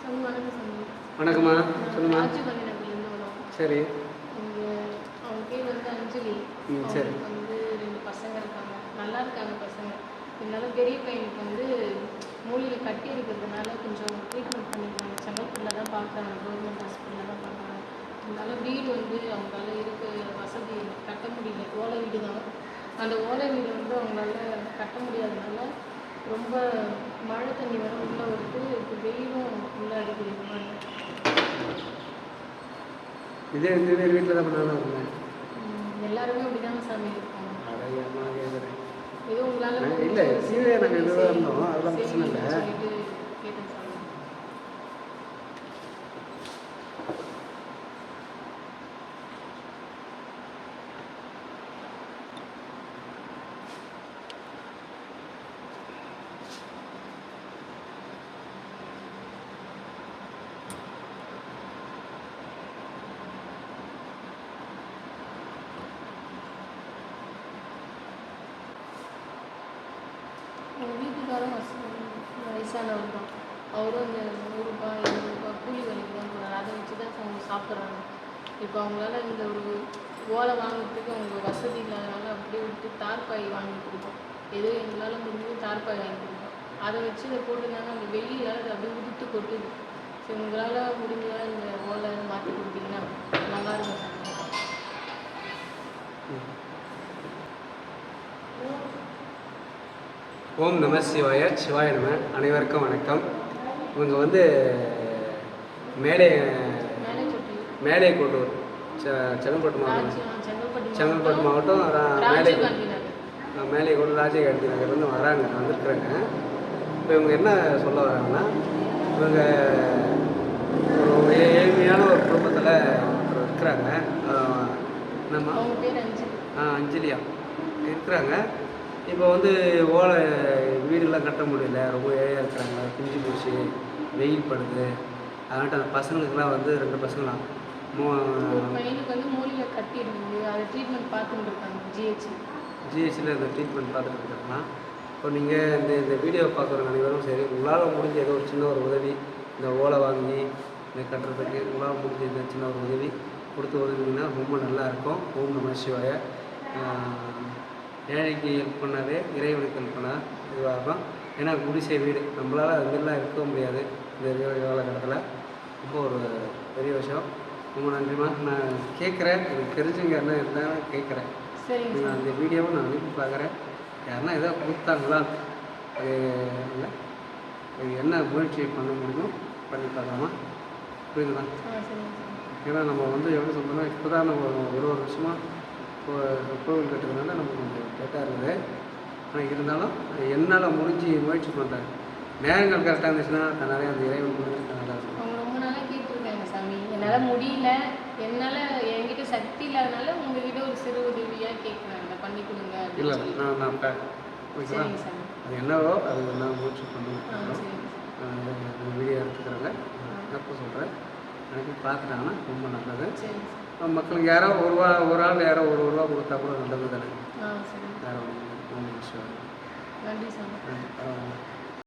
வணக்கம்மா, சொல்லுமா. சரி. அவங்க பேர் வந்து அஞ்சலி. சரி. வந்து 2 பசங்க இருக்காங்க. நல்லா இருக்காங்க பசங்க. இருந்தாலும் பெரிய பையனுக்கு வந்து மூளையில் கட்டி இருக்கிறதுனால கொஞ்சம் ட்ரீட்மெண்ட் பண்ணிக்கிறாங்க. செங்கல்பட்டில் தான் பார்க்குறாங்க, கவர்மெண்ட் ஹாஸ்பிட்டலில் தான் பார்க்குறாங்க. இருந்தாலும் வீடு வந்து அவங்களால இருக்க வசதி கட்ட முடியல. ஓலை வீடு தான். அந்த ஓலை வீடு வந்து அவங்களால கட்ட முடியாததுனால ரொம்ப மழை தண்ணி வர உள்ளே வருது. இப்போ வெயிலும் உள்ளே அடிக்குது. இதே இந்த பேர் வீட்டில் தான் பண்ணாலும் இருந்தேன். எல்லாருமே அப்படிதாங்க சாமி இருப்பாங்க. ஏதோ இல்லை, உங்களால் கீழே நாங்கள் எதுவாக இருந்தோம், அதெல்லாம் பிரச்சனை இல்லை. சொல்லிட்டு கேட்டேன் சாமி. எங்கள் வீட்டுக்காரும் வயசானவர் தான். அவரும் இந்த ரூ. 100 ரூ. 200 கூலி வேலைக்கு தான் போகிறாரு. அதை வச்சு தான் அவங்க சாப்பிட்றாங்க. இப்போ அவங்களால இந்த ஒரு ஓலை வாங்குறதுக்கு அவங்க வசதி இல்லாதனால அப்படியே விட்டு தார்பாய் வாங்கி கொடுத்தோம். ஏதோ எங்களால் முடிஞ்சு தார்பாய் வாங்கி கொடுத்தோம். அதை வச்சு இதை போட்டுருந்தாங்க. அந்த வெளியில் அது அப்படியே உதுத்து கொட்டுது. சரி, உங்களால் முடிஞ்சதாக இந்த ஓலை மாற்றி கொடுத்தீங்கன்னா நல்லாயிருக்கும் சார். ஓம் நம சிவாய, சிவாய நம. அனைவருக்கும் வணக்கம். இவங்க வந்து மேலே கொண்டூர், செங்கல்பட்டு மாவட்டம். செங்கல்பட்டு மாவட்டம் மேலே கொண்டு ராஜீவ் காந்தி நகர்லேருந்து வந்திருக்குறாங்க. இப்போ இவங்க என்ன சொல்ல வராங்கன்னா, இவங்க ஒரு ஏழ்மையான ஒரு குடும்பத்தில் இருக்கிறாங்க. நம்ம அஞ்சலியா இருக்கிறாங்க. இப்போ வந்து ஓலை வீடுலாம் கட்ட முடியல, ரொம்ப ஏழையாக இருக்கிறாங்க. பிஞ்சு போச்சு, வெயில் படுது. அதனால அந்த பசங்களுக்குலாம் வந்து 2 பசங்களாம் பையனுக்கு வந்து மூளையில் கட்டி இருக்குது. அதை ட்ரீட்மெண்ட் பார்த்துட்டு இருக்காங்க. ஜிஹெச்சில் இந்த ட்ரீட்மெண்ட் பார்த்துட்டு இருக்காங்கன்னா, இப்போ நீங்கள் இந்த வீடியோவை பார்க்குறவங்க அனைவரும் சரி, உங்களால் முடிஞ்ச ஏதோ ஒரு சின்ன ஒரு உதவி, இந்த ஓலை வாங்கி இந்த கட்டுறதுக்கு உங்களால் முடிஞ்ச இந்த சின்ன ஒரு உதவி கொடுத்து உதவிங்கன்னா ரொம்ப நல்லாயிருக்கும். ஓம் நம சிவாய. ஏழைக்கு ஹெல்ப் பண்ணாதே இறைவனுக்கு ஹெல்ப் பண்ணால் இதுவாகும். ஏன்னா குடிசை வீடு, நம்மளால் அது மாதிரிலாம் இருக்க முடியாது இந்த காலகட்டத்தில். ரொம்ப ஒரு பெரிய விஷயம். ரொம்ப நன்றிம்மா. நான் கேட்குறேன், எனக்கு தெரிஞ்சவங்க என்ன இருந்தாலும் கேட்குறேன். நான் அந்த வீடியோவை நான் அனுப்பி பார்க்குறேன். யாருன்னா எதோ கொடுத்தாங்களா, அது இல்லை, அது என்ன முயற்சி பண்ண முடியுமோ பண்ணி பார்க்கலாமா? புரியுதுங்களா? ஏன்னா நம்ம வந்து எப்படி சொல்கிறோம்னா, இப்போ தான் நம்ம ஒரு வருஷமாக கோவில் கட்டுறதுனால நமக்கு கொஞ்சம் கேட்டாக இருக்குது. ஆனால் இருந்தாலும் என்னால் முடிஞ்சு முயற்சி பண்ணுறேன். நேரங்கள் கரெக்டாக இருந்துச்சுன்னா நிறையா அந்த இறைவன் கொடுத்து நல்லா இருக்கும். அவங்க ரொம்ப நாளாக கேட்டுருக்காங்க சாமி, என்னால் முடியல, என்னால் என்கிட்ட சக்தி இல்லாதனால உங்ககிட்ட ஒரு சிறு உதவியாக கேட்குறாங்க, பண்ணி கொடுங்க. இல்லை, நான் ஓகேவா? அது என்னவோ அது என்ன முயற்சி பண்ணுவேன். வீடியோ எடுத்துக்கிறாங்க, எப்போ சொல்கிறேன், எனக்கு பார்த்துட்டாங்கன்னா ரொம்ப நல்லது. மக்களுக்கு யாரோ ஒரு ஆள் யாரோ ஒரு ரூபா கொடுத்தா கூட நல்லது தானே. வேறு ஒன்று. நன்றி சார்.